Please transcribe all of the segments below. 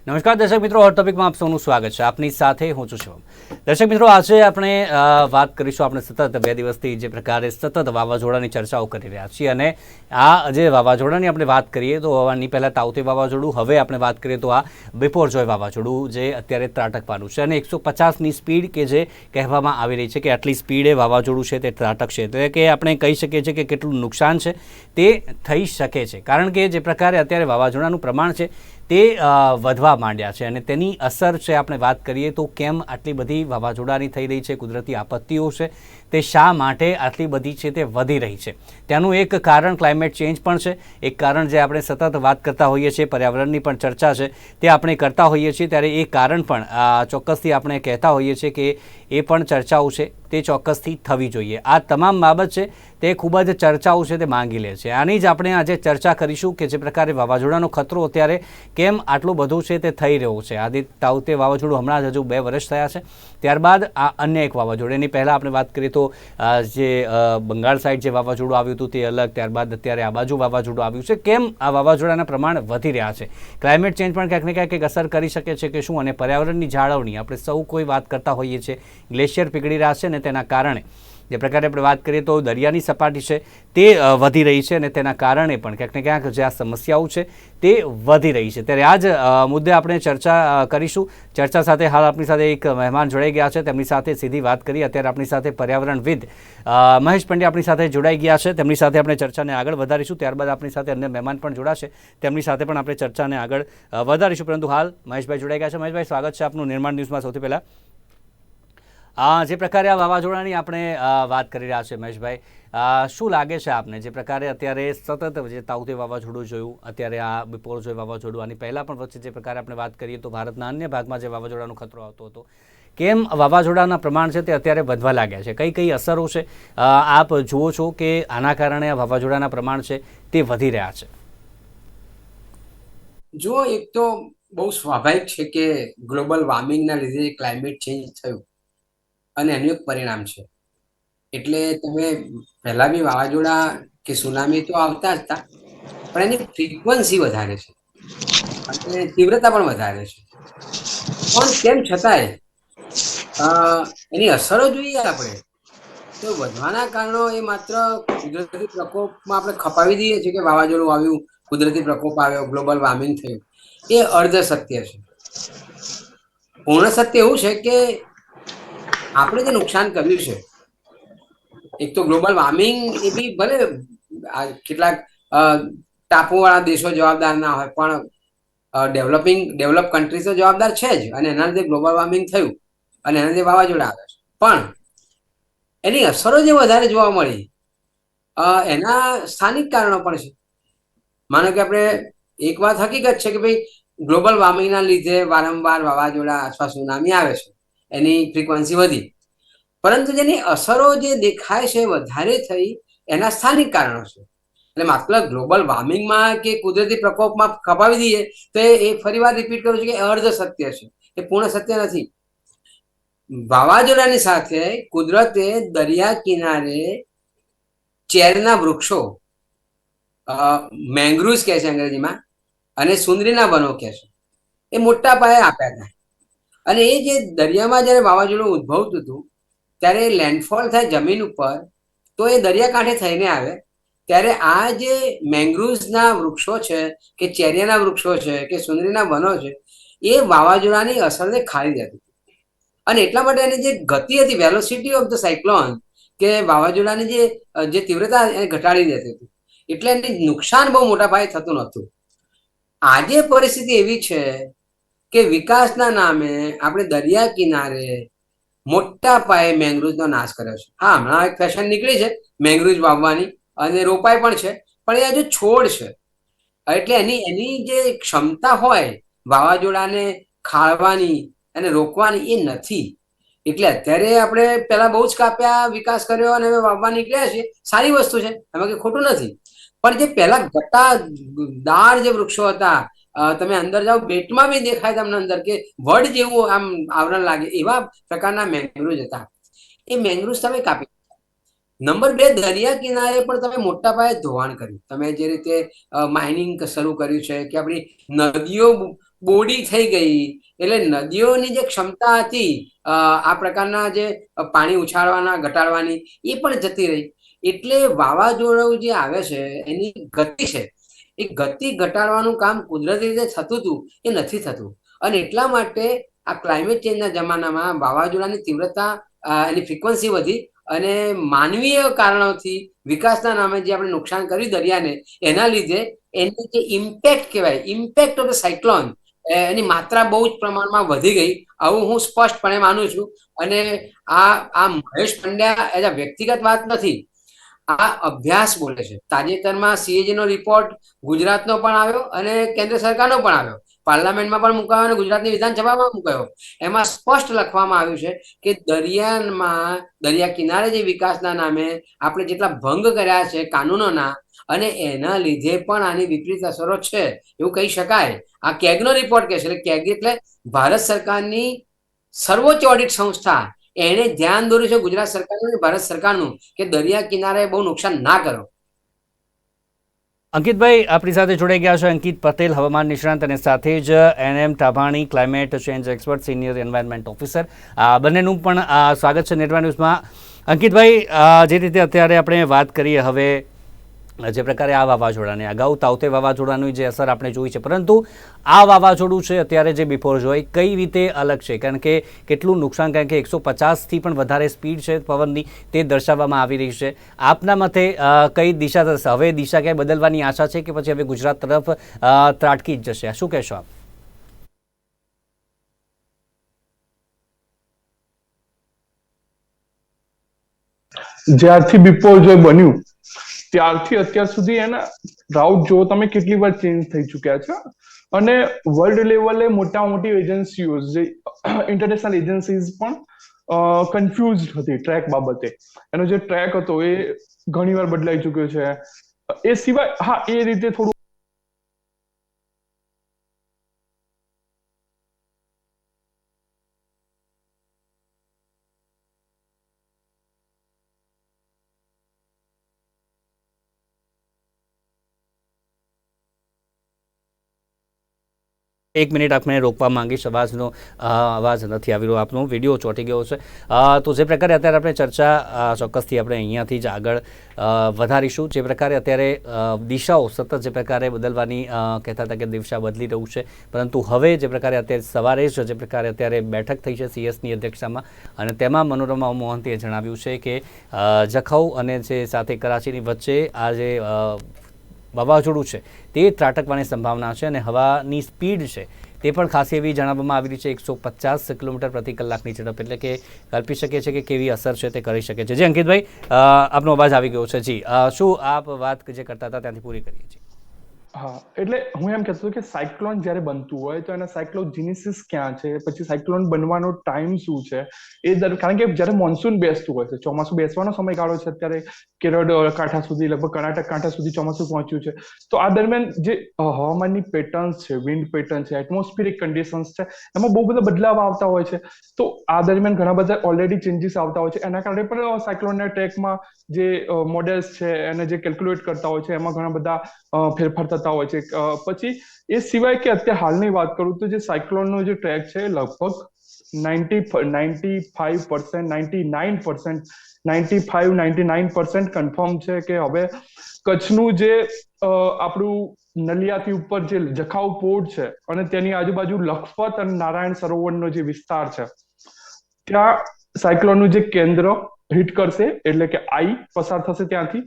નમસ્કાર દર્શક મિત્રો, હોટ ટોપિકમાં આપ સૌનું સ્વાગત છે. આપની સાથે હું છું શિવમ. દર્શક મિત્રો, આજે આપણે વાત કરીશું. આપણે સતત 2 દિવસથી જે પ્રકારે સતત વાવાઝોડાની ચર્ચાઓ કરી રહ્યા છીએ, અને આ જે વાવાઝોડાની આપણે વાત કરીએ તો આની પહેલાં તાઉતે વાવાઝોડું, હવે આપણે વાત કરીએ તો આ બિપોરજોય વાવાઝોડું જે અત્યારે ત્રાટકવાનું છે, અને 150ની સ્પીડ કે જે કહેવામાં આવી રહી છે કે આટલી સ્પીડે વાવાઝોડું છે તે ત્રાટકશે, એટલે કે આપણે કહી શકીએ છીએ કે કેટલું નુકસાન છે તે થઈ શકે છે. કારણ કે જે પ્રકારે અત્યારે વાવાઝોડાનું પ્રમાણ છે તે વધવા માંડ્યા છે, અને તેની અસર છે આપણે વાત કરીએ તો કેમ આટલી બધી વાવાઝોડાની થઈ રહી છે, કુદરતી આપત્તિઓ છે તે શા માટે આટલી બધી છે તે વધી રહી છે. તેનું એક કારણ ક્લાઇમેટ ચેન્જ પણ છે. એક કારણ જે આપણે સતત વાત કરતા હોઈએ છીએ, પર્યાવરણની પણ ચર્ચા છે તે આપણે કરતા હોઈએ છીએ, ત્યારે એ કારણ પણ ચોક્કસથી આપણે કહેતા હોઈએ છીએ કે એ પણ ચર્ચાઓ છે તે ચોક્કસથી થવી જોઈએ. આ તમામ બાબત છે તે ખૂબ જ ચર્ચાઓ છે તે માંગી લે છે. આની જ આપણે આજે ચર્ચા કરીશું કે જે પ્રકારે વાવાઝોડાનો ખતરો અત્યારે કેમ આટલું બધું છે તે થઈ રહ્યું છે. આદિ તાઉતે વાવાઝોડું હમણાં જ હજુ 2 વર્ષ થયા છે, ત્યારબાદ આ અન્ય એક વાવાઝોડું. એની પહેલાં આપણે વાત કરીએ તો જે બંગાળ સાઈડ જે વાવાઝોડું આવ્યું હતું તે અલગ, ત્યારબાદ અત્યારે આ બાજુ વાવાઝોડું આવ્યું છે. કેમ આ વાવાઝોડાના પ્રમાણ વધી રહ્યા છે? ક્લાઇમેટ ચેન્જ પણ ક્યાંક ને ક્યાંક અસર કરી શકે છે કે શું? અને પર્યાવરણની જાળવણી આપણે સૌ કોઈ વાત કરતા હોઈએ છીએ, ગ્લેશિયર પીગળી રહ્યા છે, અને તેના કારણે જે પ્રકારે આપણે વાત કરીએ તો દરિયાની સપાટી છે તે વધી રહી છે, અને તેના કારણે પણ ક્યાંક ને ક્યાંક જે આ સમસ્યાઓ છે તે વધી રહી છે. ત્યારે આ જ મુદ્દે આપણે ચર્ચા કરીશું. ચર્ચા સાથે હાલ આપણી સાથે એક મહેમાન જોડાઈ ગયા છે, તેમની સાથે સીધી વાત કરી. અત્યારે આપણી સાથે પર્યાવરણવિદ મહેશ પંડ્યા આપણી સાથે જોડાઈ ગયા છે, તેમની સાથે આપણે ચર્ચાને આગળ વધારીશું. ત્યારબાદ આપણી સાથે અન્ય મહેમાન પણ જોડાશે, તેમની સાથે પણ આપણે ચર્ચાને આગળ વધારીશું. પરંતુ હાલ મહેશભાઈ જોડાઈ ગયા છે. મહેશભાઈ, સ્વાગત છે આપનું નિર્માણ ન્યૂઝમાં. સૌથી પહેલાં જે પ્રકારે આ વાવાઝોડાની આપણે વાત કરી રહ્યા છે મહેશભાઈ, શું લાગે છે આપને? જે પ્રકારે અત્યારે સતત જે તાઉતે વાવાઝોડું જોયું, અત્યારે આ બિપોરજોય વાવાઝોડું, આની પહેલાં પણ વચ્ચે જે પ્રકારે આપણે વાત કરીએ તો ભારતના અન્ય ભાગમાં જે વાવાઝોડાનો ખતરો આવતો હતો, કેમ વાવાઝોડાના પ્રમાણ છે તે અત્યારે વધવા લાગ્યા છે? કઈ કઈ અસરો છે આપ જુઓ છો કે આના કારણે આ વાવાઝોડાના પ્રમાણ છે તે વધી રહ્યા છે? જો એક તો બહુ સ્વાભાવિક છે કે ગ્લોબલ વોર્મિંગના લીધે ક્લાઇમેટ ચેન્જ થયું અને એનું એક પરિણામ છે. એટલે તમે પહેલા બી વાવાઝોડા કે સુનામી તો આવતા જ હતા, પણ એની ફ્રીક્વન્સી વધારે છે અને તીવ્રતા પણ વધારે છે. પણ તેમ છતાંય એની અસરો જોઈએ આપણે તો વધવાના કારણો એ માત્ર કુદરતી પ્રકોપમાં આપણે ખપાવી દઈએ છીએ કે વાવાઝોડું આવ્યું, કુદરતી પ્રકોપ આવ્યો, ગ્લોબલ વોર્મિંગ થયું, એ અર્ધ સત્ય છે. પૂર્ણ સત્ય એવું છે કે આપણે જે નુકસાન કર્યું છે, એક તો ગ્લોબલ વોર્મિંગ એ બી ભલે કેટલાક ટાપુવાળા દેશો જવાબદાર ના હોય, પણ ડેવલપ કન્ટ્રીઝ તો જવાબદાર છે જ, અને એના લીધે ગ્લોબલ વોર્મિંગ થયું અને એના લીધે વાવાઝોડા આવે છે. પણ એની અસરો જે વધારે જોવા મળી એના સ્થાનિક કારણો પણ છે. માનો કે આપણે એક વાત હકીકત છે કે ભાઈ ગ્લોબલ વોર્મિંગના લીધે વારંવાર વાવાઝોડા અથવા સુનામી આવે છે, એની ફ્રીક્વન્સી વધી, પરંતુ જેની અસરો જે દેખાય છે વધારે થઈ એના સ્થાનિક કારણો છે. એટલે માત્ર ગ્લોબલ વોર્મિંગમાં કે કુદરતી પ્રકોપમાં ખપાવી દઈએ તો એ ફરી વાર રિપીટ કરું છું કે અર્ધ સત્ય છે, એ પૂર્ણ સત્ય નથી. વાવાઝોડાની સાથે કુદરતે દરિયા કિનારે ચેરના વૃક્ષો, મેંગ્રુવ્સ કહે છે અંગ્રેજીમાં, અને સુંદરીના વનો કહે છે, એ મોટા પાયે આપ્યા હતા. અને એ જે દરિયામાં જ્યારે વાવાઝોડું ઉદ્ભવતું હતું ત્યારે લેન્ડફોલ થાય જમીન ઉપર, તો એ દરિયાકાંઠે થઈને આવે ત્યારે આ જે મેંગ્રુવ્સના વૃક્ષો છે કે ચેરિયાના વૃક્ષો છે કે સુંદરીના વનો છે, એ વાવાઝોડાની અસરને ખાળી દેતું. અને એટલા માટે એની જે ગતિ હતી, વેલોસિટી ઓફ ધ સાયક્લોન, કે વાવાઝોડાની જે તીવ્રતા એને ઘટાડી દેતી હતી, એટલે એને નુકસાન બહુ મોટા પાયે થતું નહોતું. આજે પરિસ્થિતિ એવી છે કે વિકાસના નામે આપણે દરિયા કિનારે મોટા પાયે મેંગ્રુવ્સનો નાશ કર્યો છે. હા, હમણાં એક ફેશન નીકળી છે મેંગ્રુવ્સ વાવવાની, અને રોપાય પણ છે, પણ એ હજુ છોડ છે. એટલે એની એની જે ક્ષમતા હોય વાવાઝોડાને ખાળવાની અને રોકવાની, એ નથી. એટલે અત્યારે આપણે પેલા બહુ જ કાપ્યા, વિકાસ કર્યો અને હવે વાવવા નીકળ્યા છીએ, સારી વસ્તુ છે, એમાં કંઈ ખોટું નથી. પણ જે પહેલા દાળ જે વૃક્ષો હતા, તમે અંદર જાઓ બેટમાં બી દેખાય તમને અંદર કે વડ જેવું આમ આવરણ લાગે, એવા પ્રકારના મેંગ્રુવ્સ હતા. એ મેંગ્રુવ્સ તમે કાપી. નંબર 2, દરિયા કિનારે પણ તમે મોટા પાયે ધોવાણ કર્યું. તમે જે રીતે માઇનિંગ શરૂ કર્યું છે, કે આપણી નદીઓ બોડી થઈ ગઈ, એટલે નદીઓની જે ક્ષમતા હતી આ પ્રકારના જે પાણી ઉછાળવાના ઘટાડવાની એ પણ જતી રહી. એટલે વાવાઝોડું જે આવે છે એની ગતિ છે, એ ગતિ ઘટાડવાનું કામ કુદરતી રીતે થતું હતું એ નથી થતું. અને એટલા માટે આ ક્લાઇમેટ ચેન્જના જમાનામાં વાવાઝોડાની તીવ્રતા, એની ફ્રીક્વન્સી વધી, અને માનવીય કારણોથી વિકાસના નામે જે આપણે નુકસાન કર્યું દરિયાને, એના લીધે એની જે ઇમ્પેક્ટ કહેવાય, ઇમ્પેક્ટ ઓફ ધ સાયક્લોન, એની માત્રા બહુ જ પ્રમાણમાં વધી ગઈ, આવું હું સ્પષ્ટપણે માનું છું. અને આ મહેશ પંડ્યા એઝ અ વ્યક્તિગત વાત નથી, આ અભ્યાસ બોલે છે. તાજેતરમાં CAG નો રિપોર્ટ ગુજરાતનો પણ આવ્યો અને કેન્દ્ર સરકારનો પણ આવ્યો, પાર્લામેન્ટમાં પણ મુકાયો અને ગુજરાતની વિધાનસભામાં મુકાયો. એમાં સ્પષ્ટ લખવામાં આવ્યું છે કે દરિયા કિનારે જે વિકાસના નામે આપણે જેટલા ભંગ કર્યા છે કાનૂનોના, અને એના લીધે પણ આની વિપરીત અસરો છે એવું કહી શકાય. આ કેગનો રિપોર્ટ કહે છે. કેગ એટલે ભારત સરકારની સર્વોચ્ચ ઓડિટ સંસ્થા, એને ધ્યાન દોર્યું છે ગુજરાત સરકારનું, ભારત સરકારનું, કે દરિયા કિનારે બહુ નુકસાન ના કરો. અંકિતભાઈ આપણી સાથે જોડાઈ ગયા છે અંકિત પટેલ, હવામાન નિષ્ણાંત, અને સાથે જ NM Tabhani, climate change expert, senior environment officer. બંનેનું પણ સ્વાગત છે નેટવર્ક ન્યૂઝમાં. અંકિતભાઈ, જે રીતે અત્યારે આપણે વાત કરીએ હવે, જે પ્રકારે આ વાવાઝોડાને અગાઉ તાઉતે વાવાઝોડાની જે અસર આપણે જોઈ છે, પરંતુ આ વાવાઝોડું છે અત્યારે જે બિફોર જોઈ કઈ રીતે અલગ છે? કારણ કે કેટલું નુકસાન, કારણ કે 150થી પણ વધારે સ્પીડ છે પવનની, તે દર્શાવવામાં આવી રહી છે. આપના મતે કઈ દિશા થશે? હવે દિશા ક્યાંય બદલવાની આશા છે કે પછી હવે ગુજરાત તરફ ત્રાટકી જ જશે? શું કહેશો આપ? જ્યારથી બિપોરજોય બન્યું ત્યારથી અત્યાર સુધી એના રાઉટ જો તમે કેટલી વાર ચેન્જ થઈ ચુક્યા છે. અને વર્લ્ડ લેવલે મોટા મોટી એજન્સીઓ, જે ઇન્ટરનેશનલ એજન્સીઝ પણ કન્ફ્યુઝ હતી ટ્રેક બાબતે. એનો જે ટ્રેક હતો એ ઘણી વાર બદલાઈ ચુક્યો છે. એ સિવાય હા, એ રીતે થોડું એક મિનિટ આપણે રોકવા માંગીશ, અવાજ નથી આવી રહ્યો આપનો, વિડીયો ચોંટી ગયો છે. તો જે પ્રકારે અત્યારે આપણે ચર્ચા ચોક્કસથી આપણે અહીંયાથી જ આગળ વધારીશું. જે પ્રકારે અત્યારે દિશાઓ સતત જે પ્રકારે બદલવાની કહેતા હતા કે દિશા બદલી રહ્યું છે, પરંતુ હવે જે પ્રકારે અત્યારે સવારે જ જે પ્રકારે અત્યારે બેઠક થઈ છે CS ની અધ્યક્ષતામાં, અને તેમાં મનોરમા મોહંતીએ જણાવ્યું છે કે જખૌ અને જે સાથે કરાચીની વચ્ચે આ જે વાવાઝોડું છે તે ત્રાટકવાની સંભાવના છે, અને હવાની સ્પીડ છે તે પણ ખાસી એવી જણાવવામાં આવી રહી છે, 150 કિલોમીટર પ્રતિ કલાકની ઝડપ. એટલે કે કલ્પી શકીએ છીએ કે કેવી અસર છે તે કરી શકે છે. જી અંકિતભાઈ, આપનો અવાજ આવી ગયો છે. જી, શું આપ વાત જે કરતા હતા ત્યાંથી પૂરી કરીએ છીએ? હા, એટલે હું એમ કહેતો હતો કે સાયક્લોન જ્યારે બનતું હોય તો એના સાયક્લોજીનિસિસ ક્યાં છે, પછી સાયક્લોન બનવાનો ટાઈમ શું છે, કારણ કે જ્યારે મોન્સૂન બેસતું હોય છે, ચોમાસું બેસવાનો સમયગાળો છે અત્યારે, કેરળ કાંઠા સુધી, લગભગ કર્ણાટક કાંઠા સુધી ચોમાસું પહોંચ્યું છે. તો આ દરમિયાન જે હવામાનની પેટર્ન્સ છે, વિન્ડ પેટર્ન છે, એટમોસ્ફિરિક કન્ડિશન્સ છે, એમાં બહુ બધા બદલાવ આવતા હોય છે. તો આ દરમિયાન ઘણા બધા ઓલરેડી ચેન્જીસ આવતા હોય છે. એના કારણે પણ સાયક્લોનના ટ્રેકમાં જે મોડેલ્સ છે એને જે કેલ્ક્યુલેટ કરતા હોય છે એમાં ઘણા બધા ફેરફાર થતા હોય છે. પછી એ સિવાય કે અત્યારે હાલની વાત કરું તો જે સાયક્લોનનો જે ટ્રેક છે લગભગ 95% કન્ફર્મ છે કે હવે કચ્છનું જે આપણું નલિયાથી ઉપર જે જખાઉ પોર્ટ છે અને તેની આજુબાજુ લખપત અને નારાયણ સરોવરનો જે વિસ્તાર છે, ત્યાં સાયક્લોનનું જે કેન્દ્ર હિટ કરશે, એટલે કે આઈ પસાર થશે ત્યાંથી.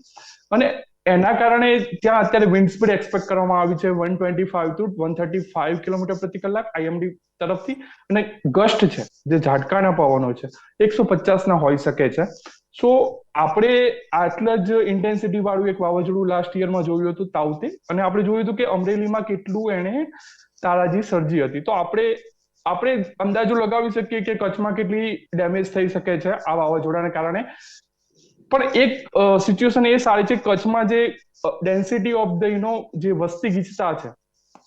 અને એના કારણે ત્યાં અત્યારે વિન્ડ સ્પીડ એક્સપેક્ટ કરવામાં આવી છે 125 to 135 કિલોમીટર પ્રતિ કલાક IMD તરફથી. અને ગસ્ટ છે, જે ઝાટકાના પવનો છે, 150 ના હોઈ શકે છે. સો આપણે આટલા જ ઇન્ટેન્સિટી વાળું એક વાવાઝોડું લાસ્ટ યરમાં જોયું હતું તાઉતે, અને આપણે જોયું હતું કે અમરેલીમાં કેટલું એણે તારાજી સર્જી હતી. તો આપણે અંદાજો લગાવી શકીએ કે કચ્છમાં કેટલી ડેમેજ થઈ શકે છે આ વાવાઝોડાને કારણે. પણ એક સિચ્યુએશન એ સારી છે, કચ્છમાં જે ડેન્સિટી ઓફ ધ જે વસ્તી ગીચતા છે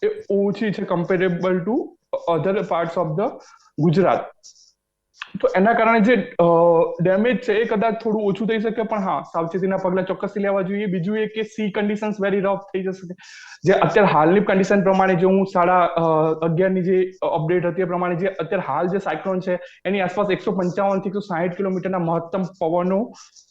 એ ઓછી છે comparable to other parts of the Gujarat. તો એના કારણે જે ડેમેજ છે એ કદાચ થોડું ઓછું થઈ શકે, પણ હા, સાવચેતીના પગલા ચોક્કસથી લેવા જોઈએ. બીજું એ કે સી કન્ડિશન્સ વેરી રફ થઈ જશે. જે અત્યારે હાલની કન્ડિશન પ્રમાણે, જો હું 11:30ની જે અપડેટ હતી એ પ્રમાણે, જે અત્યારે હાલ જે સાયક્લોન છે એની આસપાસ 155 થી 160 કિલોમીટરના મહત્તમ પવનો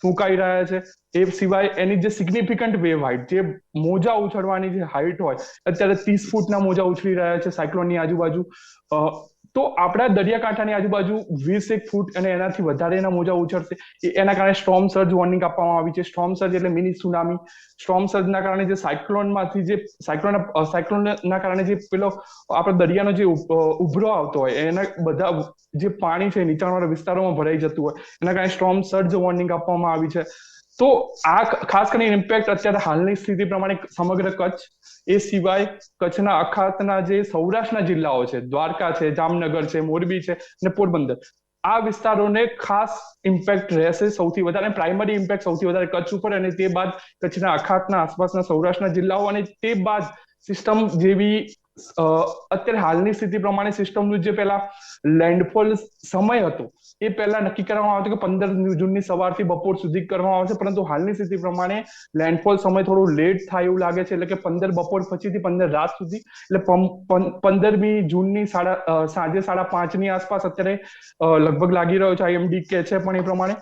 ફૂંકાઈ રહ્યા છે. એ સિવાય એની જે સિગ્નિફિકન્ટ વેવ હાઇટ, જે મોજા ઉછળવાની જે હાઇટ હોય, અત્યારે 30 ફૂટના મોજા ઉછળી રહ્યા છે સાયક્લોનની આજુબાજુ. તો આપણા દરિયાકાંઠાની આજુબાજુ 21 ફૂટ અને એનાથી વધારેના મોજા ઉછળશે. એના કારણે સ્ટોર્મ સર્જ વોર્નિંગ આપવામાં આવી છે. સ્ટોર્મ સર્જ એટલે મિની સુનામી. સ્ટોર્મ સર્જના કારણે જે સાયક્લોનના કારણે જે પેલો આપણા દરિયાનો જે ઉભરો આવતો હોય, એના બધા જે પાણી છે નીચાણવાળા વિસ્તારોમાં ભરાઈ જતું હોય, એના કારણે સ્ટોર્મ સર્જ વોર્નિંગ આપવામાં આવી છે. તો આ ખાસ કરીને ઇમ્પેક્ટ અત્યારે હાલની સ્થિતિ પ્રમાણે સમગ્ર કચ્છ, એ સિવાય કચ્છના અખાતના જે સૌરાષ્ટ્રના જિલ્લાઓ છે, દ્વારકા છે, જામનગર છે, મોરબી છે અને પોરબંદર, આ વિસ્તારોને ખાસ ઇમ્પેક્ટ રહેશે સૌથી વધારે. પ્રાઇમરી ઇમ્પેક્ટ સૌથી વધારે કચ્છ ઉપર, અને તે બાદ કચ્છના અખાતના આસપાસના સૌરાષ્ટ્રના જિલ્લાઓ, અને તે બાદ સિસ્ટમ જેવી અત્યારે હાલની સ્થિતિ પ્રમાણે સિસ્ટમનું જે પહેલા લેન્ડફોલ સમય હતો એ પહેલા નક્કી કરવામાં આવ્યો હતો કે 15 જૂનની સવારથી બપોર સુધી કરવામાં આવશે, પરંતુ હાલની સ્થિતિ પ્રમાણે લેન્ડફોલ સમય થોડો લેટ થાય એવું લાગે છે. એટલે કે 15 બપોર પછીથી 15 રાત સુધી, એટલે 15મી જૂનની સાંજે 5:30ની આસપાસ અત્યારે લગભગ લાગી રહ્યો છે. IMD કે છે પણ એ પ્રમાણે.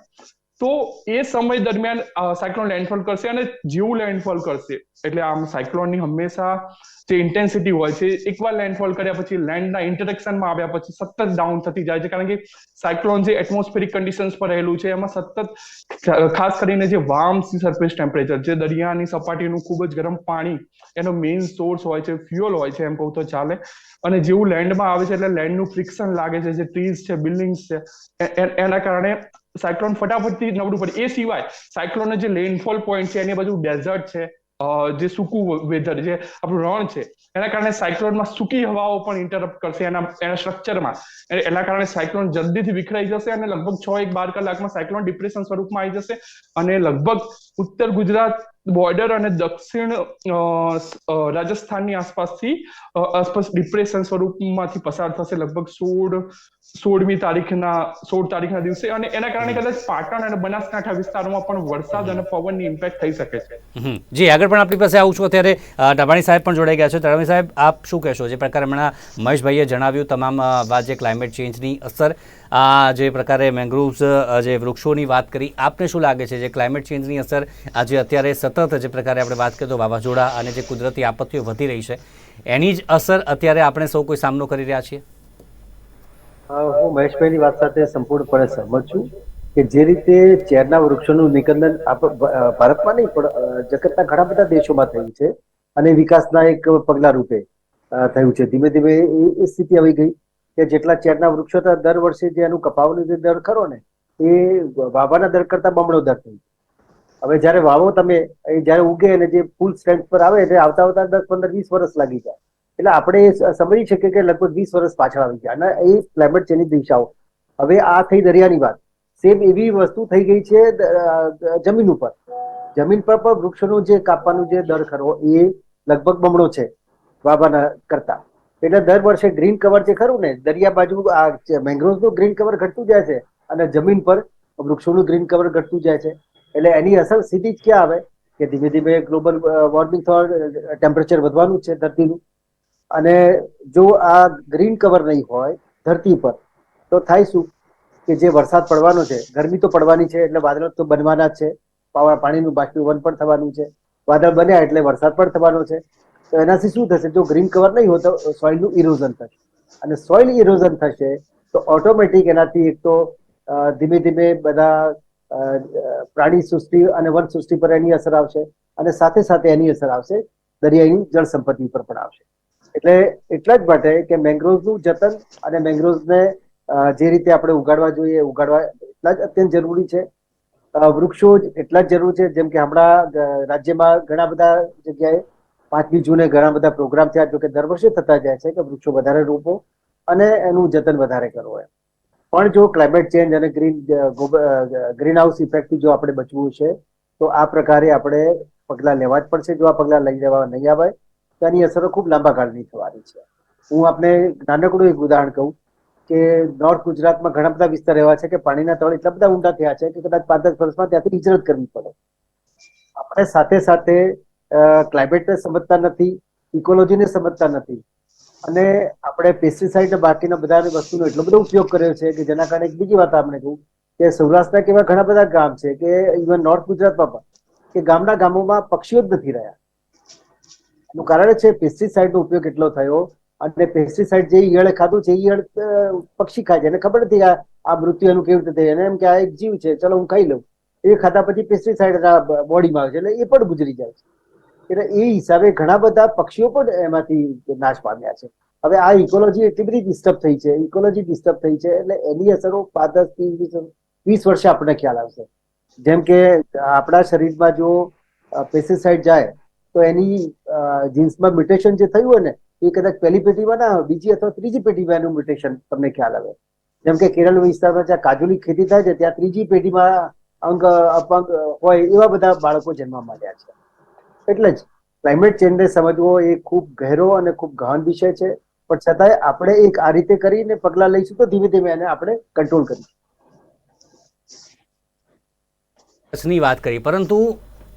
તો એ સમય દરમિયાન સાયક્લોન લેન્ડફોલ કરશે, અને જેવું લેન્ડફોલ કરશે એટલે આમ સાયક્લોનની હંમેશા જે ઇન્ટેન્સિટી હોય છે, એકવાર લેન્ડફોલ કર્યા પછી લેન્ડના ઇન્ટરેક્શનમાં આવ્યા પછી સતત ડાઉન થતી જાય છે. કારણ કે સાયક્લોન જે એટમોસ્ફેરિક કન્ડિશન્સ પર રહેલું છે, એમાં સતત ખાસ કરીને જે વાર્મ સી સરફેસ ટેમ્પરેચર, જે દરિયાની સપાટીનું ખૂબ જ ગરમ પાણી એનો મેઇન સોર્સ હોય છે, ફ્યુઅલ હોય છે એમ કહું તો ચાલે. અને જેવું લેન્ડમાં આવે છે એટલે લેન્ડનું ફ્રિક્શન લાગે છે, જે ટ્રીઝ છે, બિલ્ડિંગ્સ છે, એના કારણે સાયક્લોન ફટાફટથી નબળું પડે. એ સિવાય સાયક્લોનનો જે લેન્ડફોલ પોઈન્ટ છે એની બાજુ ડેઝર્ટ છે, જે સૂકું વેધર, જે આપણું રણ છે, એના કારણે સાયક્લોનમાં સૂકી હવાઓ પણ ઇન્ટરપ્ટ કરશે એના સ્ટ્રક્ચરમાં. એના કારણે સાયક્લોન જલ્દીથી વિખરાઈ જશે, અને લગભગ 6-12 કલાકમાં સાયક્લોન ડિપ્રેશન સ્વરૂપમાં આવી જશે, અને લગભગ ઉત્તર ગુજરાત બોર્ડર અને દક્ષિણ રાજસ્થાનની આસપાસ ડિપ્રેશન સ્વરૂપમાંથી પસાર થશે લગભગ 16મી તારીખના દિવસે. અને એના કારણે કદાચ પાટણ અને બનાસકાંઠા વિસ્તારોમાં પણ વરસાદ અને પવનની ઇમ્પેક્ટ થઈ શકે છે. જી, આગળ પણ આપણી પાસે આવું છું. અત્યારે ટાભાણી સાહેબ પણ જોડાઈ ગયા છે. ટાભાણી સાહેબ, આપ શું કહેશો? જે પ્રકારે હમણાં મહેશભાઈએ જણાવ્યું, તમામ વાત જે ક્લાઇમેટ ચેન્જની અસર, જે પ્રકારે મેંગ્રુવ્સ, જે વૃક્ષોની વાત કરી, આપને શું લાગે છે જે ક્લાઇમેટ ચેન્જની અસર આજે અત્યારે સતત જે પ્રકારે આપણે વાત કરીએ તો વાવાઝોડા અને જે કુદરતી આપત્તિઓ વધી રહી છે, એની જ અસર અત્યારે આપણે સૌ કોઈ સામનો કરી રહ્યા છીએ? હું મહેશભાઈની વાત સાથે સંપૂર્ણપણે સહમત છું કે જે રીતે ચેરના વૃક્ષોનું નિકંદન ભારતમાં નહીં પણ જગતના ઘણા બધા દેશોમાં થયું છે, અને વિકાસના એક પગલા રૂપે થયું છે. ધીમે ધીમે એ સ્થિતિ આવી ગઈ કે જેટલા ચેરના વૃક્ષો હતા, દર વર્ષે જે એનું કપાવવાનો જે દર ખરો ને, એ વાવવાના દર કરતા બમણો દર થઈ ગયો. હવે જયારે વાવો તમે, એ જયારે ઉગે અને જે ફૂલ સ્ટ્રેન્થ પર આવે એટલે આવતા 10, 15, 20 વર્ષ લાગી જાય. એટલે આપણે સમજી શકીએ કે લગભગ 20 વર્ષ પાછળ આવી ગયા. અને એ ક્લાઇમેટ ચેન્જની દિશાઓ. હવે આ થઈ દરિયાની વાત. સેમ એવી વસ્તુ થઈ ગઈ છે જમીન ઉપર. જમીન પર પણ વૃક્ષોનું જે કાપવાનું જે દર ખરો એ લગભગ બમણો છે વાવવાના કરતા. એટલે દર વર્ષે ગ્રીન કવર જે ખરું ને, દરિયા બાજુ આ મેંગ્રોવ્સનું ગ્રીન કવર ઘટતું જાય છે, અને જમીન પર વૃક્ષોનું ગ્રીન કવર ઘટતું જાય છે. એટલે એની અસર સીધી જ ક્યાં આવે કે ધીમે ધીમે ગ્લોબલ વોર્મિંગ ટેમ્પરેચર વધવાનું છે ધરતીનું. અને જો આ ગ્રીન કવર નહીં હોય ધરતી પર તો થાય શું કે જે વરસાદ પડવાનો છે, ગરમી તો પડવાની છે એટલે વાદળ તો બનવાના જ છે, પાણીનું બાષ્પીભવન પણ થવાનું છે, વાદળ બન્યા એટલે વરસાદ પણ થવાનો છે. તો એનાથી શું થશે? જો ગ્રીન કવર નહીં હોય તો સોઇલનું ઇરોઝન થશે, અને સોઇલ ઇરોઝન થશે તો ઓટોમેટિક એનાથી એક તો ધીમે ધીમે બધા પ્રાણી સૃષ્ટિ અને વન સૃષ્ટિ પર એની અસર આવશે, અને સાથે સાથે એની અસર આવશે દરિયાની જળ સંપત્તિ ઉપર પણ આવશે. એટલે એટલા જ માટે કે મેંગ્રોવ્સનું જતન અને મેંગ્રોવ્સને જે રીતે આપણે ઉગાડવા જોઈએ ઉગાડવા એટલા જ અત્યંત જરૂરી છે. વૃક્ષો એટલા જ જરૂર છે. જેમ કે હમણાં રાજ્યમાં ઘણા બધા જગ્યાએ 5મી જૂને ઘણા બધા પ્રોગ્રામ થયા, જો કે દર વર્ષે થતા જાય છે કે વૃક્ષો વધારે રોપો અને એનું જતન વધારે કરવો. પણ જો ક્લાઇમેટ ચેન્જ અને ગ્રીન હાઉસ ઇફેક્ટથી જો આપણે બચવું છે તો આ પ્રકારે આપણે પગલાં લેવા જ પડશે. જો આ પગલાં લઈ લેવા નહીં આવે તો એની અસરો ખૂબ લાંબા ગાળની થવાની છે. હું આપને નાનકડું એક ઉદાહરણ કહું કે નોર્થ ગુજરાતમાં ઘણા બધા વિસ્તાર એવા છે કે પાણીના તળ એટલા બધા ઊંડા થયા છે કે કદાચ 5-10 વર્ષમાં ત્યાંથી હિજરત કરવી પડે. આપણે સાથે સાથે ક્લાઇમેટને સમજતા નથી, ઇકોલોજીને સમજતા નથી, અને આપણે પેસ્ટિસાઇડ બાકીના બધા વસ્તુનો એટલો બધો ઉપયોગ કર્યો છે કે જેના કારણે એક બીજી વાત આપણે કહું કે સૌરાષ્ટ્રના કેવા ઘણા બધા ગામ છે કે ઇવન નોર્થ ગુજરાતમાં પણ કે ગામોમાં પક્ષીઓ જ નથી રહ્યા. એનું કારણ છે પેસ્ટિસાઇડનો ઉપયોગ એટલો થયો, અને પેસ્ટિસાઇડ જે ઈયળે ખાધું છે ઈયળ પક્ષી ખાય છે, એને ખબર નથી આ મૃત્યુ એનું કેવી રીતે થઈ, એને એમ કે આ એક જીવ છે, ચલો હું ખાઈ લઉં. એ ખાધા પછી પેસ્ટિસાઇડ બોડીમાં આવે છે એટલે એ પણ ગુજરી જાય છે. એટલે એ હિસાબે ઘણા બધા પક્ષીઓ પણ એમાંથી નાશ પામ્યા છે. હવે આ ઇકોલોજી એટલી બધી ડિસ્ટર્બ થઈ છે, એટલે એની અસરો 5-10-20 વર્ષે આપણને ખ્યાલ આવશે. જેમ કે આપણા શરીરમાં જો પેસ્ટિસાઇડ જાય તો એની જીન્સમાં મ્યુટેશન જે થયું હોય ને એ કદાચ પહેલી પેઢીમાં ના હોય, બીજી અથવા ત્રીજી પેઢીમાં એનું મ્યુટેશન તમને ખ્યાલ આવે. જેમ કે કેરળ વિસ્તારમાં જ્યાં કાજુની ખેતી થાય છે ત્યાં ત્રીજી પેઢીમાં અંગ અપંગ હોય એવા બધા બાળકો જન્મવા માંડ્યા છે. એટલે જ ક્લાઇમેટ ચેન્જને સમજવો એ ખૂબ ગહેરો અને ખૂબ ગહન વિષય છે, પણ છતાંય આપણે એક આ રીતે કરીને પગલાં લઈશું તો ધીમે ધીમે એને આપણે કંટ્રોલ કરીશું. કચ્છની વાત કરી, પરંતુ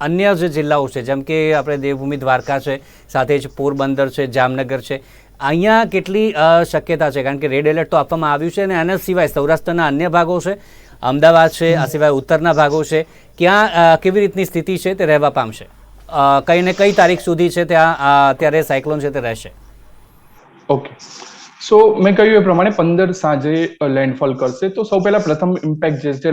અન્ય જે જિલ્લાઓ છે જેમ કે આપણે દેવભૂમિ દ્વારકા છે, સાથે જ પોરબંદર છે, જામનગર છે, અહીંયા કેટલી શક્યતા છે? કારણ કે રેડ એલર્ટ તો આપવામાં આવ્યું છે, અને આના સિવાય સૌરાષ્ટ્રના અન્ય ભાગો છે, અમદાવાદ છે, આ સિવાય ઉત્તરના ભાગો છે, ક્યાં કેવી રીતની સ્થિતિ છે તે રહેવા પામશે? કઈ ને કઈ તારીખ સુધી છે ત્યાં અત્યારે સાયક્લોન છે તે રહેશે? ઓકે, સો મેં કહ્યું એ પ્રમાણે 15 સાંજે લેન્ડફોલ કરશે. તો સૌ પહેલા પ્રથમ ઇમ્પેક્ટ જે છે,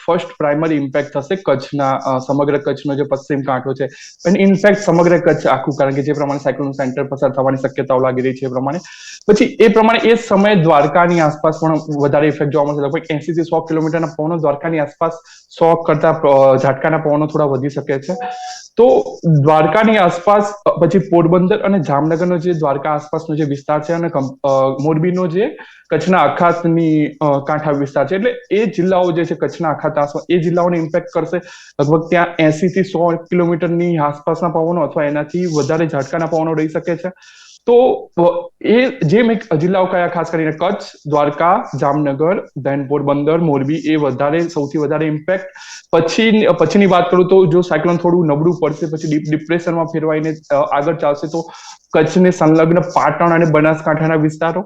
ફર્સ્ટ પ્રાઇમરી ઇમ્પેક્ટ થશે કચ્છના, સમગ્ર કચ્છનો જે પશ્ચિમ કાંઠો છે, અને ઇનફેક્ટ સમગ્ર કચ્છ આખું, કારણ કે જે પ્રમાણે સાયક્લોન સેન્ટર પસાર થવાની શક્યતાઓ લાગી રહી છે એ પ્રમાણે. પછી એ પ્રમાણે એ સમયે દ્વારકાની આસપાસ પણ વધારે ઇફેક્ટ જોવા મળશે. લગભગ 80 થી 100 કિલોમીટરના પવનો દ્વારકાની આસપાસ 100 કરતા ઝાટકાના પવનો થોડા વધી શકે છે. તો દ્વારકાની આસપાસ, પછી પોરબંદર અને જામનગરનો જે દ્વારકા આસપાસનો જે વિસ્તાર છે, અને મોરબીનો જે કચ્છના અખાતની કાંઠા વિસ્તાર છે, એટલે એ જિલ્લાઓ જે છે કચ્છના અખાત આસપાસ, એ જિલ્લાઓને ઇમ્પેક્ટ કરશે. લગભગ ત્યાં 80 થી 100 કિલોમીટરની આસપાસના પવનો અથવા એનાથી વધારે ઝાટકાના પવનો રહી શકે છે. તો એ જે મેં જિલ્લાઓ કયા, ખાસ કરીને કચ્છ, દ્વારકા, જામનગર, દેન પોરબંદર, મોરબી, એ વધારે સૌથી વધારે ઇમ્પેક્ટ. પછીની વાત કરું તો જો સાયક્લોન થોડું નબળું પડશે, પછી ડીપ ડિપ્રેશનમાં ફેરવાઈને આગળ ચાલશે, તો કચ્છને સંલગ્ન પાટણ અને બનાસકાંઠાના વિસ્તારો,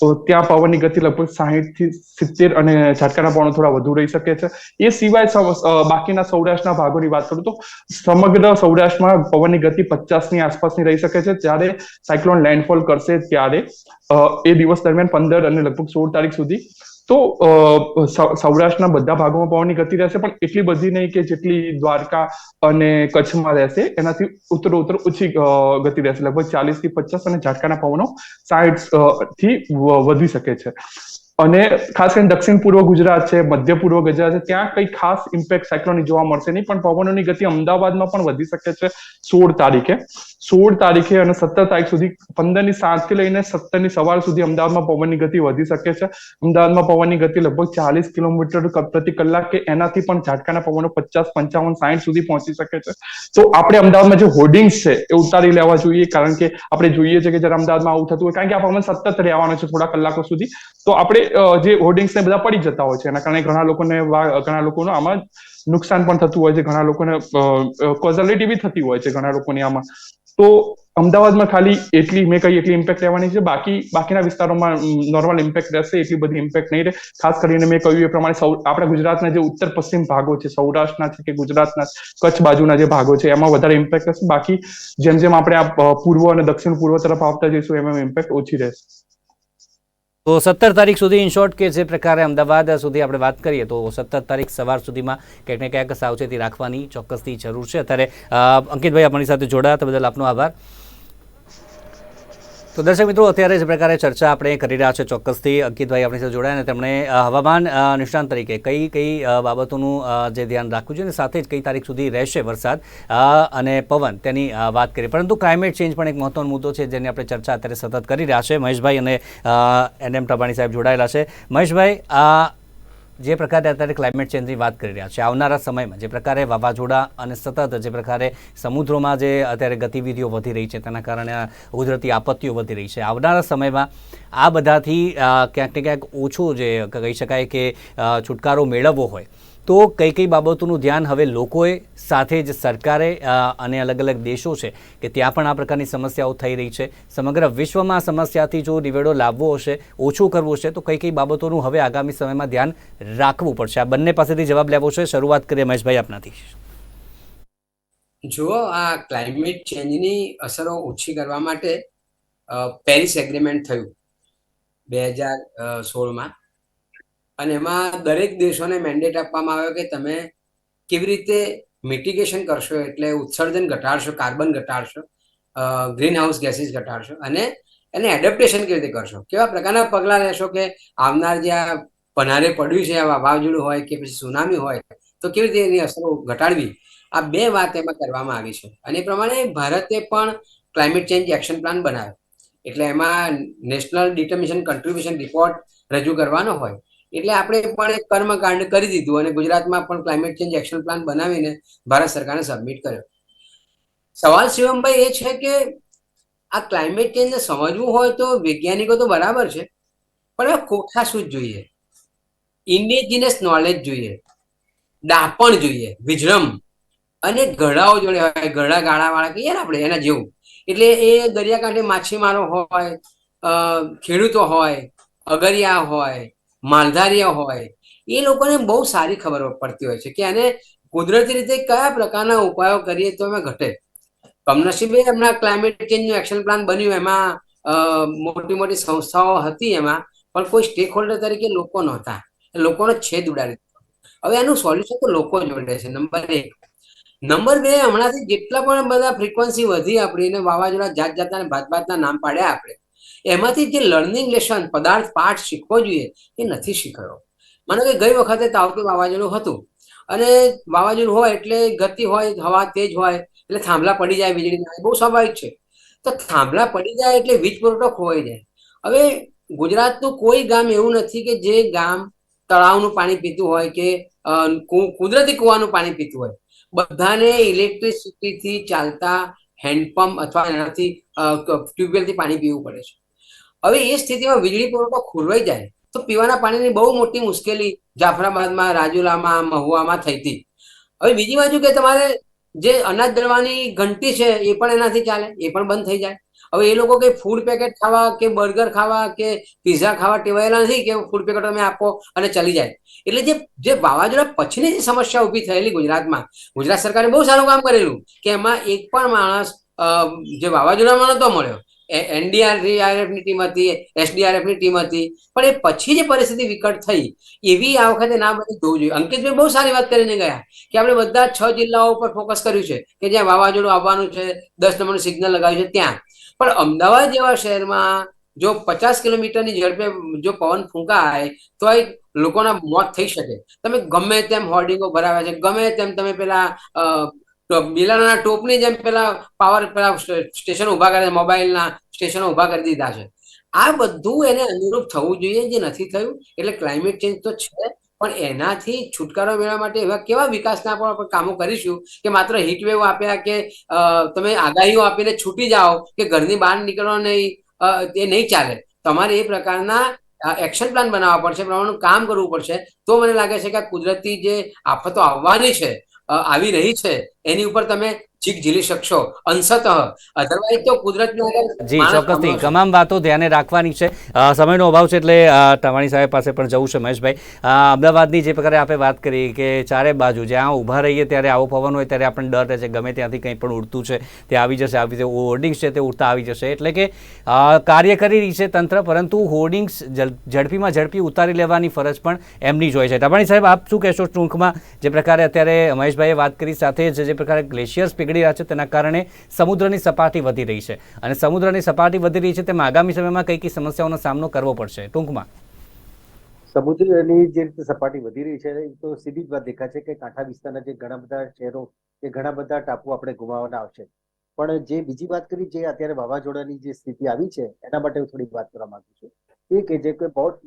તો ત્યાં પવનની ગતિ લગભગ 60 થી 70 અને ઝાટકાના પવનો થોડા વધુ રહી શકે છે. એ સિવાય બાકીના સૌરાષ્ટ્રના ભાગોની વાત કરું તો સમગ્ર સૌરાષ્ટ્રમાં પવનની ગતિ 50ની આસપાસની રહી શકે છે. જ્યારે સાયક્લોન લેન્ડફોલ કરશે ત્યારે એ દિવસ દરમિયાન 15 અને લગભગ 16 તારીખ સુધી, તો સૌરાષ્ટ્રના બધા ભાગોમાં પવનની ગતિ રહેશે, પણ એટલી બધી નહીં કે જેટલી દ્વારકા અને કચ્છમાં રહેશે. એનાથી ઉત્તરોત્તર ઓછી ગતિ રહેશે, લગભગ 40 થી 50, અને ઝાટકાના પવનો 60 થી વધી શકે છે. અને ખાસ કરીને દક્ષિણ પૂર્વ ગુજરાત છે, મધ્ય પૂર્વ ગુજરાત છે, ત્યાં કઈ ખાસ ઇમ્પેક્ટ સાયક્લોનની જોવા મળશે નહીં, પણ પવનોની ગતિ અમદાવાદમાં પણ વધી શકે છે 16 તારીખે અને 17 તારીખ સુધી. 15ની સાંજથી લઈને 17ની સવાર સુધી અમદાવાદમાં પવનની ગતિ વધી શકે છે. અમદાવાદમાં પવનની ગતિ લગભગ 40 કિલોમીટર પ્રતિ કલાક કે એનાથી પણ ઝાટકાના પવનો 50, 55, 60 સુધી પહોંચી શકે છે. તો આપણે અમદાવાદમાં જે હોર્ડિંગ્સ છે એ ઉતારી લેવા જોઈએ, કારણ કે આપણે જોઈએ છે કે જ્યારે અમદાવાદમાં આવું થતું હોય, કારણ કે આ પવન સતત રહેવાનો છે થોડા કલાકો સુધી, તો આપણે જે હોર્ડિંગ્સ ને બધા પડી જતા હોય છે, એના કારણે ઘણા લોકોનું આમાં નુકસાન પણ થતું હોય છે, ઘણા લોકોને કોઝલિટી બી થતી હોય છે ઘણા લોકોની આમાં. તો અમદાવાદમાં ખાલી એટલી ઇમ્પેક્ટ રહેવાની છે. બાકીના વિસ્તારોમાં નોર્મલ ઇમ્પેક્ટ રહેશે, એટલી બધી ઇમ્પેક્ટ નહીં રહે. ખાસ કરીને મેં કહ્યું એ પ્રમાણે આપણા ગુજરાતના જે ઉત્તર પશ્ચિમ ભાગો છે, સૌરાષ્ટ્રના છે કે ગુજરાતના કચ્છ બાજુના જે ભાગો છે, એમાં વધારે ઇમ્પેક્ટ રહેશે. બાકી જેમ જેમ આપણે આ પૂર્વ અને દક્ષિણ પૂર્વ તરફ આવતા જઈશું એમ ઇમ્પેક્ટ ઓછી રહેશે. તો 17 તારીખ સુધી, ઇન શોર્ટ, કે જે પ્રકારે અમદાવાદ સુધી આપણે વાત કરીએ તો 17 તારીખ સવાર સુધીમાં ક્યાંક ને ક્યાંક સાવચેતી રાખવાની ચોક્કસથી જરૂર છે. અત્યારે અંકિતભાઈ આપણી સાથે જોડાયા, તે બદલ આપનો આભાર. તો દર્શક મિત્રો, અત્યારે જે પ્રકારે ચર્ચા આપણે કરી રહ્યા છે, ચોક્કસથી અંકિતભાઈ આપણી સાથે જોડાયા, અને તેમણે હવામાન નિષ્ણાંત તરીકે કઈ બાબતોનું જે ધ્યાન રાખવું જોઈએ, અને સાથે જ કઈ તારીખ સુધી રહેશે વરસાદ અને પવન, તેની વાત કરી. પરંતુ ક્લાઇમેટ ચેન્જ પણ એક મહત્વનો મુદ્દો છે, જેની આપણે ચર્ચા અત્યારે સતત કરી રહ્યા છે. મહેશભાઈ અને NM પ્રભાણી સાહેબ જોડાયેલા છે. મહેશભાઈ, જે પ્રકારે અત્યારે ક્લાઇમેટ ચેન્જની વાત કરી રહ્યા છે, આવનારા સમયમાં જે પ્રકારે વાવાઝોડા અને સતત જે પ્રકારે સમુદ્રોમાં જે અત્યારે ગતિવિધિઓ વધી રહી છે તેના કારણે કુદરતી આપત્તિઓ વધી રહી છે, આવનારા સમયમાં આ બધાથી ક્યાંક ને ક્યાંક ઓછું જે કહી શકાય કે છુટકારો મેળવવો હોય તો કઈ કઈ બાબતોનું ધ્યાન હવે લોકોએ સાથે જ સરકારે અને અલગ અલગ દેશો છે કે ત્યાં પણ આ પ્રકારની સમસ્યાઓ થઈ રહી છે, સમગ્ર વિશ્વમાં આ સમસ્યાથી જો નિવેડો લાવવો હશે, ઓછું કરવું હશે તો કઈ કઈ બાબતોનું હવે આગામી સમયમાં ધ્યાન રાખવું પડશે? આ બંને પાસેથી જવાબ લેવો છે. શરૂઆત કરીએ મહેશભાઈ આપનાથી. જો આ ક્લાઇમેટ ચેન્જની અસરો ઓછી કરવા માટે પેરિસ એગ્રીમેન્ટ થયું 2016માં, અને એમાં દરેક દેશોને મેન્ડેટ આપવામાં આવ્યો કે તમે કેવી રીતે મિટિગેશન કરશો, એટલે ઉત્સર્જન ઘટાડશો, કાર્બન ઘટાડશો, ગ્રીન હાઉસ ગેસીસ ઘટાડશો, અને એને એડેપ્ટેશન કેવી રીતે કરશો, કેવા પ્રકારના પગલાં લેશો કે આવનાર જે આ પનારે પડ્યું છે, આ વાવાઝોડું હોય કે પછી સુનામી હોય તો કેવી રીતે એની અસરો ઘટાડવી. આ બે વાત એમાં કરવામાં આવી છે. અને એ પ્રમાણે ભારતે પણ ક્લાઇમેટ ચેન્જ એક્શન પ્લાન બનાવ્યો. એટલે એમાં નેશનલ ડિટર્મિનેશન કન્ટ્રીબ્યુશન રિપોર્ટ રજૂ કરવાનો હોય. એટલે આપણે પણ એક કર્મકાંડ કરી દીધું અને ગુજરાતમાં પણ ક્લાઇમેટ ચેન્જ એક્શન પ્લાન બનાવીને ભારત સરકારને સબમિટ કર્યો. સવાલ શિવમભાઈ એ છે કે આ ક્લાઇમેટ ચેન્જને સમજવું હોય તો વૈજ્ઞાનિકો તો બરાબર છે, પણ હવે કોઠાસૂઝ જોઈએ, ઇન્ડિજિનસ નોલેજ જોઈએ, ડાપણ જોઈએ, વિજ્રમ, અને ગળાઓ જોડે હોય, ગળા ગાળાવાળા કહીએ ને આપણે એના જેવું. એટલે એ દરિયાકાંઠે માછીમારો હોય, ખેડૂતો હોય, અગરિયા હોય, માલધારીઓ હોય, એ લોકોને બહુ સારી ખબર પડતી હોય છે કે આને કુદરતી રીતે કયા પ્રકારના ઉપાયો કરીએ તો એમાં ઘટે. કમનસીબે એમના ક્લાઇમેટ ચેન્જનું એક્શન પ્લાન બન્યું, એમાં મોટી મોટી સંસ્થાઓ હતી એમાં, પણ કોઈ સ્ટેક હોલ્ડર તરીકે લોકો નહોતા, લોકોનો છેદ ઉડાડી દીધો. હવે એનું સોલ્યુશન તો લોકો જોડે છે, નંબર 1. નંબર 2, હમણાંથી જેટલા પણ બધા ફ્રીક્વન્સી વધી આપણી ને વાવાઝોડા જાત જાતના ભાત ભાતના નામ પાડ્યા આપણે, એમાંથી જે લર્નિંગ લેસન પદાર્થ પાઠ શીખવો જોઈએ એ નથી શીખ્યો. માનો કે ગઈ વખતે તાવતું વાવાઝોડું હતું, અને વાવાઝોડું હોય એટલે ગતિ હોય, હવા તેજ હોય એટલે થાંભલા પડી જાય, વીજળી, બહુ સ્વાભાવિક છે. તો થાંભલા પડી જાય એટલે વીજ પુરવઠો ખોવાઈ જાય. હવે ગુજરાતનું કોઈ ગામ એવું નથી કે જે ગામ તળાવનું પાણી પીતું હોય કે કુદરતી કુવાનું પાણી પીતું હોય. બધાને ઇલેક્ટ્રિસિટીથી ચાલતા હેન્ડપંપ અથવા એનાથી ટ્યુબવેલથી પાણી પીવું પડે છે. હવે એ સ્થિતિમાં વીજળી પુરવઠો ખોરવાઈ જાય તો પીવાના પાણીની બહુ મોટી મુશ્કેલી જાફરાબાદમાં, રાજુલામાં, મહુવામાં થઈ હતી. હવે બીજી બાજુ કે તમારે જે અનાજ દળવાની ઘંટી છે એ પણ એનાથી ચાલે, એ પણ બંધ થઈ જાય. હવે એ લોકો કઈ ફૂડ પેકેટ ખાવા કે બર્ગર ખાવા કે પીઝા ખાવા ટેવાયેલા નથી કે ફૂડ પેકેટ તમે આપો અને ચલી જાય. એટલે જે વાવાઝોડા પછીની જે સમસ્યા ઊભી થયેલી ગુજરાતમાં, ગુજરાત સરકારે બહુ સારું કામ કરેલું કે એમાં એક પણ માણસ જે વાવાઝોડામાં નહોતો મળ્યો. NDRF ની ટીમ હતી, SDRF ની ટીમ હતી, પણ એ પછી જે પરિસ્થિતિ વિકટ થઈ એવી આ વખતે ના બની જોવું જોઈએ. અંકિતભાઈ બહુ સારી વાત કરીને ગયા કે આપણે બધા 6 જિલ્લાઓ પર ફોકસ કર્યું છે કે જ્યાં વાવાઝોડું આવવાનું છે, 10 નંબરનું સિગ્નલ લગાવ્યું છે ત્યાં. પણ અમદાવાદ જેવા શહેરમાં જો 50 કિલોમીટરની ઝડપે જો પવન ફૂંકાય તો લોકોના મોત થઈ શકે. તમે ગમે તેમ હોર્ડિંગો ભરાવ્યા છે, ગમે તેમ તમે પેલા બિલાના ટોપની જેમ પેલા પેલા સ્ટેશન ઉભા કરે, મોબાઈલના સ્ટેશનો ઉભા કરી દીધા છે. આ બધું એને અનુરૂપ થવું જોઈએ, જે નથી થયું. એટલે ક્લાઇમેટ ચેન્જ તો છે, પણ એનાથી છુટકારો મેળવવા માટે એવા કેવા વિકાસના પણ કામો કરીશું કે માત્ર હીટવેવ આપ્યા કે તમે આગાહીઓ આપીને છૂટી જાઓ કે ઘરની બહાર નીકળો નહીં, એ નહીં ચાલે. તમારે એ પ્રકારના એક્શન પ્લાન બનાવવા પડશે, પ્રમાણેનું કામ કરવું પડશે. તો મને લાગે છે કે આ કુદરતી જે આફતો આવવાની છે, આવી રહી છે, એની ઉપર તમે ચીક ઝીલી શકશો અંશતઃ. અધરવાઇઝ તો કુદરતનો જી ચોક્કસથી તમામ વાતો ધ્યાને રાખવાની છે. સમયનો અભાવ છે એટલે ટવાણી સાહેબ પાસે પણ જવું છે. મહેશભાઈ, અમદાવાદની જે પ્રકારે આપણે વાત કરી કે ચારે બાજુ જ્યાં ઊભા રહીએ ત્યારે આવો પવન હોય ત્યારે આપણને ડર રહે છે ગમે ત્યાંથી કંઈ પણ ઉડતું છે તે આવી જશે, આવી રીતે હોર્ડિંગ્સ છે તે ઉડતા આવી જશે. એટલે કે કાર્ય કરી રહી છે તંત્ર, પરંતુ હોર્ડિંગ્સ ઝડપીમાં ઝડપી ઉતારી લેવાની ફરજ પણ એમની જ હોય છે. ટવાણી સાહેબ, આપ શું કહેશો ટૂંકમાં? જે પ્રકારે અત્યારે મહેશભાઈએ વાત કરી, સાથે જે પ્રકારે ગ્લેશિયર્સ પીગળી રહ્યા છે તેના કારણે સમુદ્રની સપાટી વધી રહી છે, અને સમુદ્રની સપાટી વધી રહી છે તેમાં આગામી સમયમાં કઈ કઈ સમસ્યાઓનો સામનો કરવો પડશે ટૂંકમાં? સમુદ્રની જે રીતે સપાટી વધી રહી છે એ તો સીધી જ વાત દેખાય છે કે કાંઠા વિસ્તારના જે ઘણા બધા શહેરો કે ઘણા બધા ટાપુ આપણે ગુમાવવાના આવશે. પણ જે બીજી વાત કરી, જે અત્યારે વાવાઝોડાની જે સ્થિતિ આવી છે એના માટે હું થોડીક વાત કરવા માંગુ છું. એ કે જે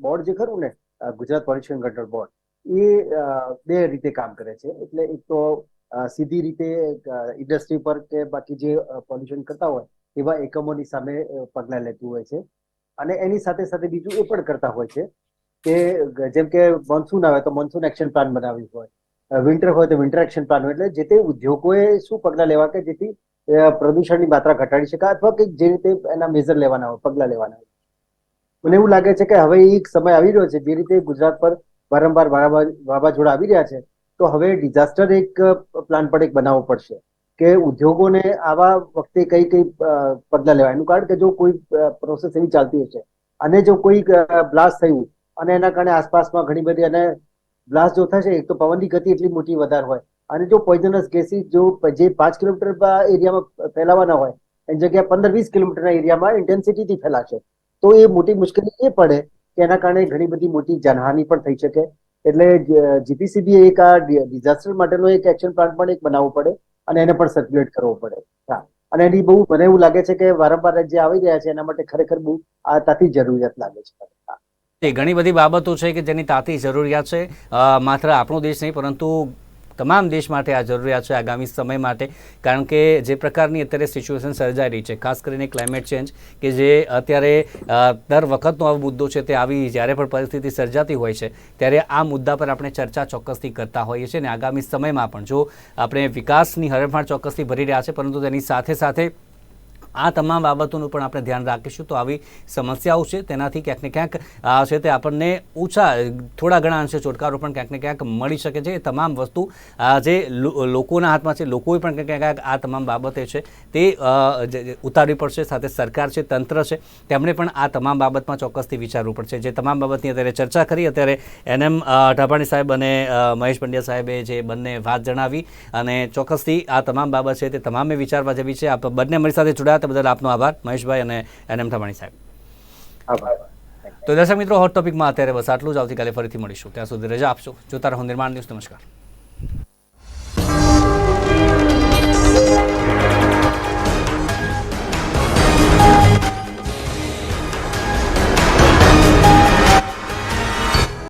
બોર્ડ જે ખરું ને, ગુજરાત પોલ્યુશન કંટ્રોલ બોર્ડ, એ બે રીતે કામ કરે છે. એટલે એક તો સીધી રીતે ઇન્ડસ્ટ્રી પર કે બાકી જે પોલ્યુશન કરતા હોય એવા એકમોની સામે પગલાં લેતું હોય છે. અને એની સાથે સાથે બીજું એ પણ કરતા હોય છે કે જેમ કે મોન્સૂન આવે તો મોન્સૂન એક્શન પ્લાન બનાવ્યું હોય, વિન્ટર હોય તો વિન્ટર એક્શન પ્લાન હોય. એટલે જે તે ઉદ્યોગોએ શું પગલાં લેવા કે જેથી પ્રદૂષણની માત્રા ઘટાડી શકાય અથવા કે જે રીતે એના મેજર લેવાના હોય, પગલાં લેવાના હોય. મને એવું લાગે છે કે હવે એક સમય આવી રહ્યો છે જે રીતે ગુજરાત પર વારંવાર વાવાઝોડા આવી રહ્યા છે, તો હવે ડિઝાસ્ટર એક પ્લાન પણ એક બનાવવો પડશે કે ઉદ્યોગોને આવા વખતે કઈ કઈ પગલાં લેવાય. એનું કારણ કે જો કોઈ પ્રોસેસ એવી ચાલતી હશે અને જો કોઈ બ્લાસ્ટ થયું અને એના કારણે આસપાસમાં ઘણી બધી અને બ્લાસ્ટ જો થશે, એક તો પવનની ગતિ એટલી મોટી વધારે હોય અને જો પોઈઝનસ ગેસીસ જે 5 કિલોમીટર એરિયામાં ફેલાવાના હોય એની જગ્યાએ 15-20 કિલોમીટરના એરિયામાં ઇન્ટેન્સિટીથી ફેલાશે, તો એ મોટી મુશ્કેલી એ પડે કે એના કારણે ઘણી બધી મોટી જાનહાનિ પણ થઈ શકે. એટલે જીપીસીબી એક આ ડિઝાસ્ટર માટેનો એક એક્શન પ્લાન પણ એક બનાવવો પડે અને એને પણ સર્ક્યુલેટ કરવો પડે. હા, અને એની બહુ મને એવું લાગે છે કે વારંવાર જે આવી રહ્યા છે એના માટે ખરેખર બહુ આ તાતી જરૂરિયાત લાગે છે. એ ઘણી બધી બાબતો છે કે જેની તાતી જરૂરિયાત છે, માત્ર આપણો દેશ નહીં પરંતુ તમામ દેશ માટે આ જરૂરિયાત છે આગામી સમય માટે. કારણ કે જે પ્રકારની અત્યારે સિચ્યુએશન સર્જાઈ રહી છે, ખાસ કરીને ક્લાઇમેટ ચેન્જ કે જે અત્યારે દર વખતનો આવો મુદ્દો છે, તે આવી જ્યારે પણ પરિસ્થિતિ સર્જાતી હોય છે ત્યારે આ મુદ્દા પર આપણે ચર્ચા ચોક્કસથી કરતા હોઈએ છીએ. અને આગામી સમયમાં પણ જો આપણે વિકાસની હરણફાળ ચોક્કસથી ભરી રહ્યા છે, પરંતુ તેની સાથે સાથે આ તમામ બાબતોનું પણ આપણે ધ્યાન રાખીશું તો આવી સમસ્યાઓ છે તેનાથી ક્યાંક ને ક્યાંક છે તે આપણને થોડા ઘણા અંશે છુટકારો પણ ક્યાંક ને ક્યાંક મળી શકે છે. એ તમામ વસ્તુ જે લોકોના હાથમાં છે, લોકોએ પણ ક્યાંક ક્યાંક આ તમામ બાબતે છે તે ઉતારવી પડશે. સાથે સરકાર છે, તંત્ર છે, તેમણે પણ આ તમામ બાબતમાં ચોક્કસથી વિચારવું પડશે. જે તમામ બાબતની અત્યારે ચર્ચા કરી, અત્યારે NM ઢાપાણી સાહેબ અને મહેશ પંડ્યા સાહેબે જે બંને વાત જણાવી અને ચોક્કસથી આ તમામ બાબત છે તે તમામે વિચારવા જેવી છે. આપ બંને અમારી સાથે જોડાયા બદલ આપનો આભાર મહેશભાઈ અને NM ઢાપાણી સાહેબ. આભાર. તો દર્શક મિત્રો, હોટ ટોપિકમાં અત્યારે બસ આટલું જ. આવતીકાલે ફરીથી મળીશું. ત્યાં સુધી રજા આપશો. જોતા રહો નિર્માણ ન્યૂઝ. નમસ્કાર.